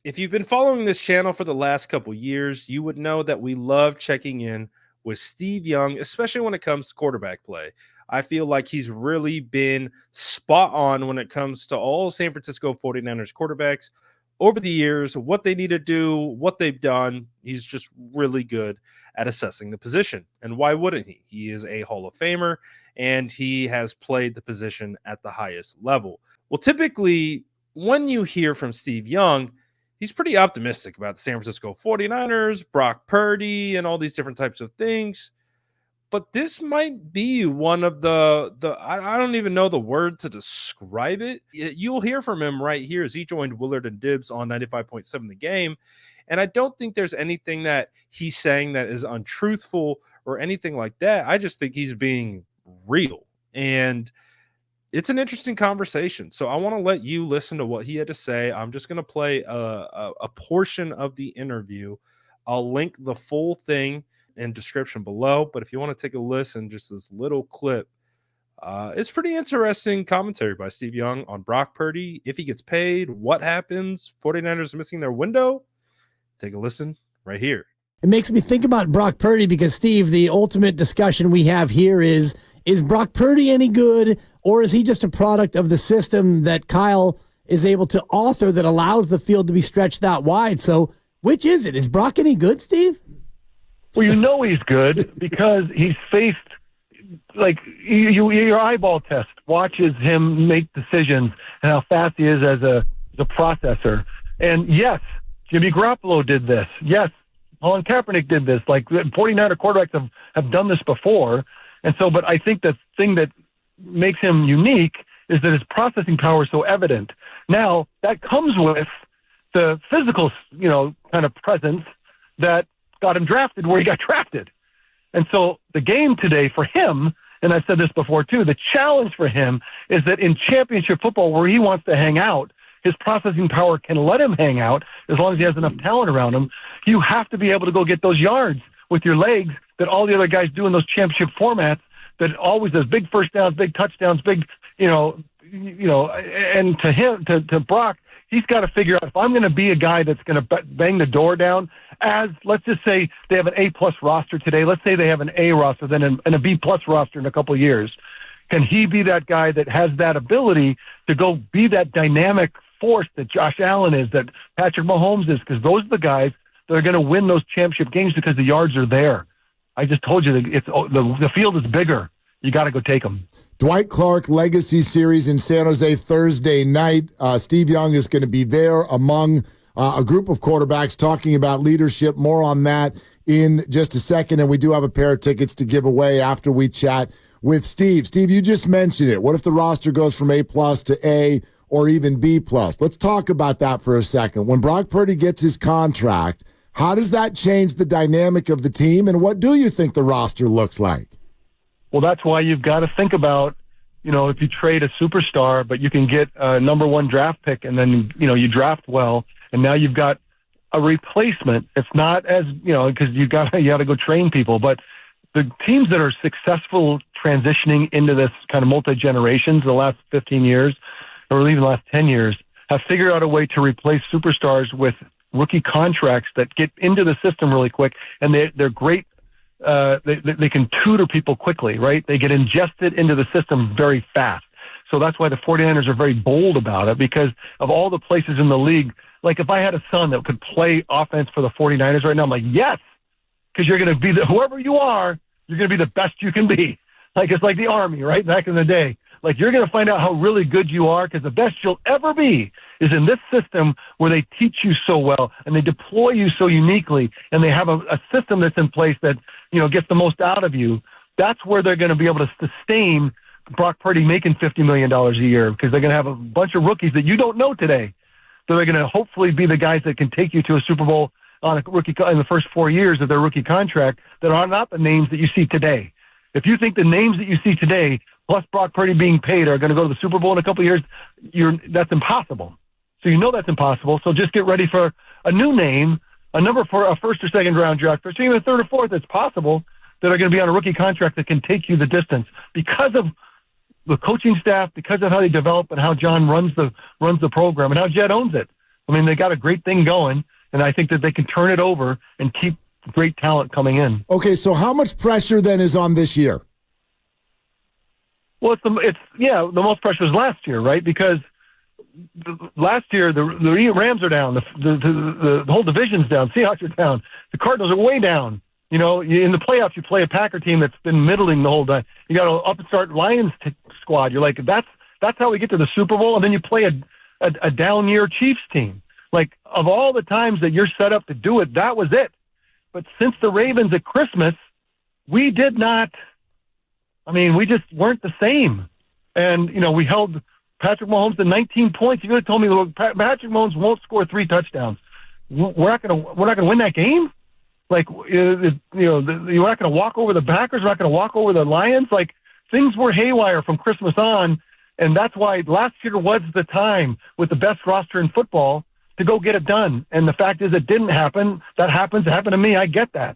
If you've been following this channel for the last couple years, you would know that we love checking in with Steve Young, especially when it comes to quarterback play. I feel like he's really been spot on when it comes to all San Francisco 49ers quarterbacks over the years, what they need to do, what they've done. He's just really good at assessing the position. And why wouldn't he? He is a Hall of Famer and he has played the position at the highest level. Well, typically, when you hear from Steve Young, he's pretty optimistic about the San Francisco 49ers, Brock Purdy, and all these different types of things. But this might be one of the I don't even know the word to describe it. You'll hear from him right here as he joined Willard and Dibbs on 95.7 The Game. And I don't think there's anything that he's saying that is untruthful or anything like that. I just think he's being real. And it's an interesting conversation. So I want to let you listen to what he had to say. I'm just going to play a portion of the interview. I'll link the full thing in description below. But if you want to take a listen, just this little clip, it's pretty interesting commentary by Steve Young on Brock Purdy. If he gets paid, what happens? 49ers missing their window. Take a listen right here. It makes me think about Brock Purdy because, Steve, the ultimate discussion we have here is Brock Purdy any good, or is he just a product of the system that Kyle is able to author that allows the field to be stretched that wide? So which is it? Is Brock any good, Steve? Well, you know he's good because he's faced, like, your eyeball test watches him make decisions and how fast he is as a processor. And yes, Jimmy Garoppolo did this. Yes, Colin Kaepernick did this. Like, 49er quarterbacks have done this before. And so, but I think the thing that makes him unique is that his processing power is so evident. Now, that comes with the physical, kind of presence that got him drafted where he got drafted. And so the game today for him, and I've said this before too, the challenge for him is that in championship football where he wants to hang out, his processing power can let him hang out as long as he has enough talent around him. You have to be able to go get those yards with your legs that all the other guys do in those championship formats that always does big first downs, big touchdowns, big, and to him, to Brock, he's got to figure out if I'm going to be a guy that's going to bang the door down as, let's just say they have an A-plus roster today. Let's say they have an A roster, then and a B-plus roster in a couple of years. Can he be that guy that has that ability to go be that dynamic force that Josh Allen is, that Patrick Mahomes is? Because those are the guys that are going to win those championship games because the yards are there. I just told you that the field is bigger. You got to go take them. Dwight Clark Legacy Series in San Jose Thursday night. Steve Young is going to be there among a group of quarterbacks talking about leadership. More on that in just a second. And we do have a pair of tickets to give away after we chat with Steve. Steve, you just mentioned it. What if the roster goes from A-plus to A or even B-plus? Let's talk about that for a second. When Brock Purdy gets his contract, how does that change the dynamic of the team, and what do you think the roster looks like? Well, that's why you've got to think about, if you trade a superstar, but you can get a number one draft pick and then, you draft well, and now you've got a replacement. It's not as, because you got to go train people, but the teams that are successful transitioning into this kind of multi-generations the last 15 years, or even the last 10 years, have figured out a way to replace superstars with rookie contracts that get into the system really quick, and they're great. They can tutor people quickly, right? They get ingested into the system very fast. So that's why the 49ers are very bold about it, because of all the places in the league. Like, if I had a son that could play offense for the 49ers right now, I'm like, yes, because you're going to be whoever you are, you're going to be the best you can be. Like, it's like the Army, right? Back in the day. Like, you're going to find out how really good you are, because the best you'll ever be is in this system where they teach you so well and they deploy you so uniquely, and they have a system that's in place that, gets the most out of you. That's where they're going to be able to sustain Brock Purdy making $50 million a year, because they're going to have a bunch of rookies that you don't know today. So they're going to hopefully be the guys that can take you to a Super Bowl on a rookie in the first 4 years of their rookie contract that are not the names that you see today. If you think the names that you see today, plus Brock Purdy being paid, are going to go to the Super Bowl in a couple of years, that's impossible. So that's impossible. So just get ready for a new name, a number for a first or second round draft, or even a third or fourth that's possible, that are going to be on a rookie contract that can take you the distance because of the coaching staff, because of how they develop and how John runs the program and how Jed owns it. I mean, they got a great thing going, and I think that they can turn it over and keep great talent coming in. Okay, so how much pressure then is on this year? Well, the most pressure was last year, right? Because last year the Rams are down, the whole division's down, Seahawks are down, the Cardinals are way down. You know, in the playoffs, you play a Packer team that's been middling the whole time. You got an upstart Lions squad. You're like, that's how we get to the Super Bowl, and then you play a down year Chiefs team. Like, of all the times that you're set up to do it, that was it. But since the Ravens at Christmas, we did not. I mean, we just weren't the same. And you know, we held Patrick Mahomes to 19 points. You could have told me, look, Patrick Mahomes won't score 3 touchdowns. We're not going to win that game. Like, you know, you're not going to walk over the Packers. We're not going to walk over the Lions. Like, things were haywire from Christmas on, and that's why last year was the time with the best roster in football to go get it done. And the fact is, it didn't happen. That happens. It happened to me. I get that.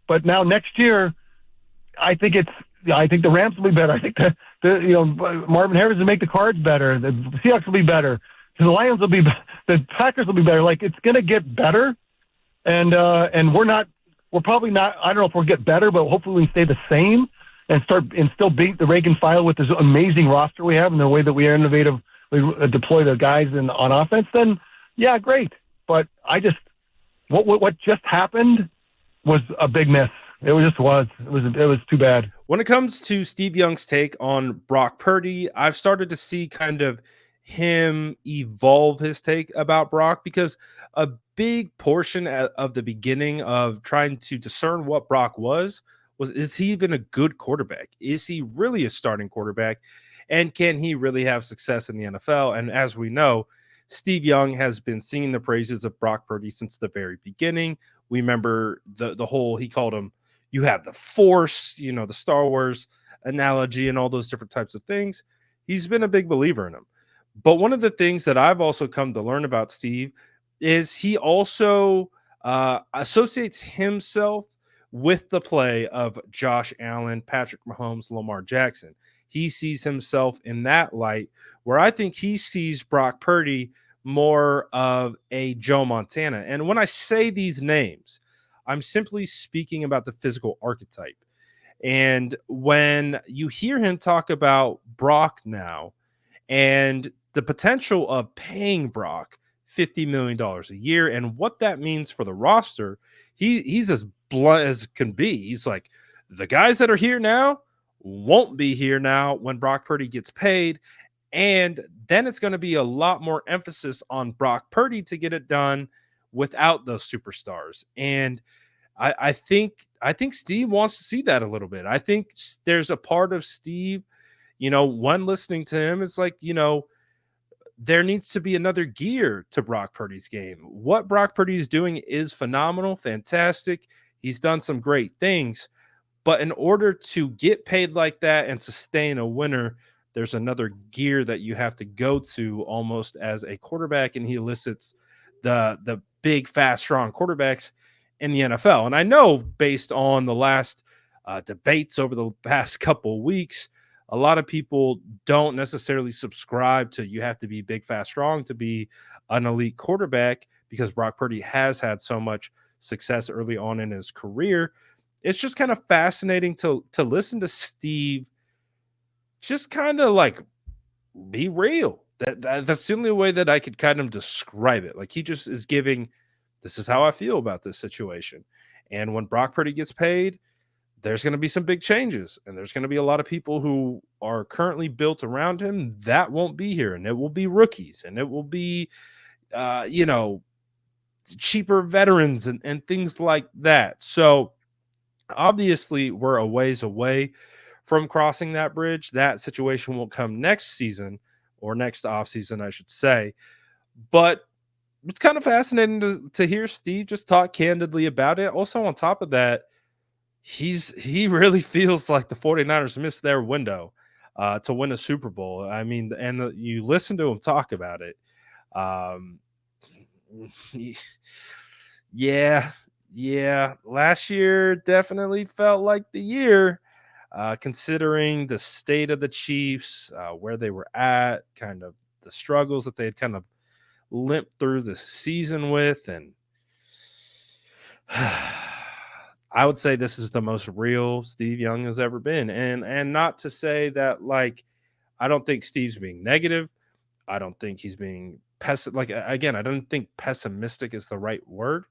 But now next year, I think the Rams will be better. I think Marvin Harris will make the Cards better. The Seahawks will be better. The Lions will be. The Packers will be better. Like, it's going to get better, and we're probably not. I don't know if we'll get better, but hopefully we stay the same and still beat the rank and file with this amazing roster we have and the way that we are innovative. We deploy the guys on offense. Then yeah, great. But what just happened was a big miss. It was too bad. When it comes to Steve Young's take on Brock Purdy, I've started to see kind of him evolve his take about Brock, because a big portion of the beginning of trying to discern what Brock was, is he even a good quarterback? Is he really a starting quarterback? And can he really have success in the NFL? And as we know, Steve Young has been singing the praises of Brock Purdy since the very beginning. We remember the whole, he called him, you have the Force, you know, the Star Wars analogy and all those different types of things. He's been a big believer in him. But one of the things that I've also come to learn about Steve is he also associates himself with the play of Josh Allen, Patrick Mahomes, Lamar Jackson. He sees himself in that light, where I think he sees Brock Purdy more of a Joe Montana. And when I say these names, I'm simply speaking about the physical archetype. And when you hear him talk about Brock now and the potential of paying Brock $50 million a year and what that means for the roster, he's as blunt as can be. He's like, the guys that are here now won't be here now when Brock Purdy gets paid. And then it's going to be a lot more emphasis on Brock Purdy to get it done without those superstars. And I think Steve wants to see that a little bit. I think there's a part of Steve, you know, when listening to him, it's like, you know, there needs to be another gear to Brock Purdy's game. What Brock Purdy is doing is phenomenal, fantastic. He's done some great things. But in order to get paid like that and sustain a winner, there's another gear that you have to go to almost as a quarterback, and he elicits the big, fast, strong quarterbacks in the NFL. And I know based on the last debates over the past couple of weeks, a lot of people don't necessarily subscribe to you have to be big, fast, strong to be an elite quarterback, because Brock Purdy has had so much success early on in his career. It's just kind of fascinating to listen to Steve just kind of like be real. That's the only way that I could kind of describe it. Like, he just is giving, this is how I feel about this situation. And when Brock Purdy gets paid, there's going to be some big changes, and there's going to be a lot of people who are currently built around him that won't be here, and it will be rookies, and it will be, cheaper veterans and things like that. So obviously we're a ways away from crossing that bridge. That situation will come next season, or next offseason, I should say. But it's kind of fascinating to hear Steve just talk candidly about it. Also, on top of that, he really feels like the 49ers missed their window to win a Super Bowl. I mean, and you listen to him talk about it. Yeah. Last year definitely felt like the year, considering the state of the Chiefs, where they were at, kind of the struggles that they had kind of limp through the season with. And I would say this is the most real Steve Young has ever been. And not to say that, like, I don't think Steve's being negative. I don't think he's being again, I don't think pessimistic is the right word.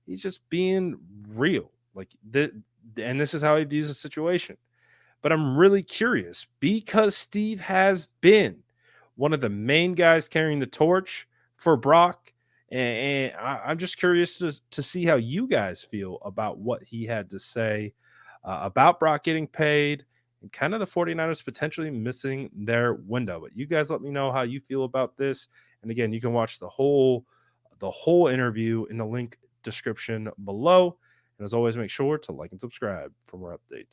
He's just being real. And this is how he views the situation. But I'm really curious because Steve has been one of the main guys carrying the torch for Brock. And I'm just curious to see how you guys feel about what he had to say about Brock getting paid and kind of the 49ers potentially missing their window. But you guys let me know how you feel about this. And again, you can watch the whole interview in the link description below. And as always, make sure to like and subscribe for more updates.